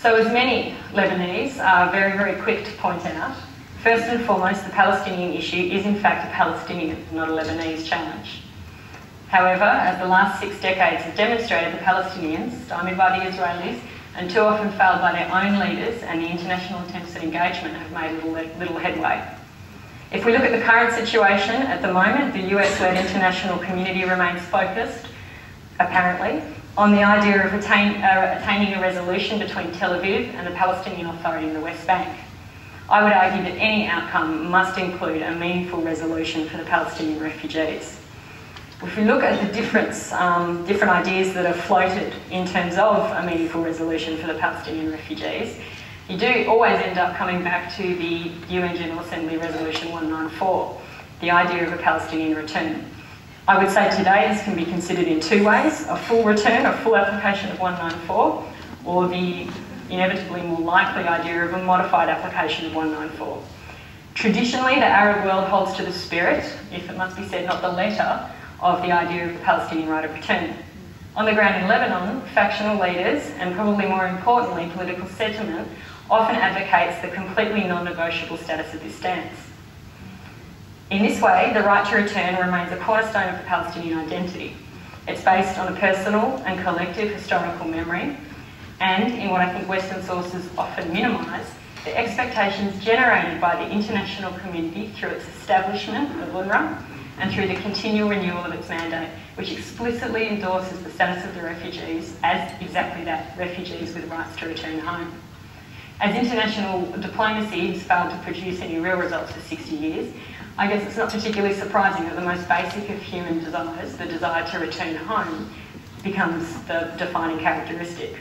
So as many Lebanese are very, very quick to point out, first and foremost, the Palestinian issue is in fact a Palestinian, not a Lebanese challenge. However, as the last 6 decades have demonstrated, the Palestinians, stymied by the Israelis, and too often failed by their own leaders and the international attempts at engagement, have made little headway. If we look at the current situation at the moment, the US-led international community remains focused, apparently, on the idea of attaining a resolution between Tel Aviv and the Palestinian Authority in the West Bank. I would argue that any outcome must include a meaningful resolution for the Palestinian refugees. If we look at the different ideas that are floated in terms of a meaningful resolution for the Palestinian refugees, you do always end up coming back to the UN General Assembly Resolution 194, the idea of a Palestinian return. I would say today this can be considered in 2 ways: a full return, a full application of 194, or the inevitably more likely idea of a modified application of 194. Traditionally, the Arab world holds to the spirit, if it must be said, not the letter, of the idea of the Palestinian right of return. On the ground in Lebanon, factional leaders, and probably more importantly, political sentiment, often advocates the completely non-negotiable status of this stance. In this way, the right to return remains a cornerstone of the Palestinian identity. It's based on a personal and collective historical memory, and in what I think Western sources often minimise, the expectations generated by the international community through its establishment of UNRWA and through the continual renewal of its mandate, which explicitly endorses the status of the refugees as exactly that, refugees with rights to return home. As international diplomacy has failed to produce any real results for 60 years, I guess it's not particularly surprising that the most basic of human desires, the desire to return home, becomes the defining characteristic.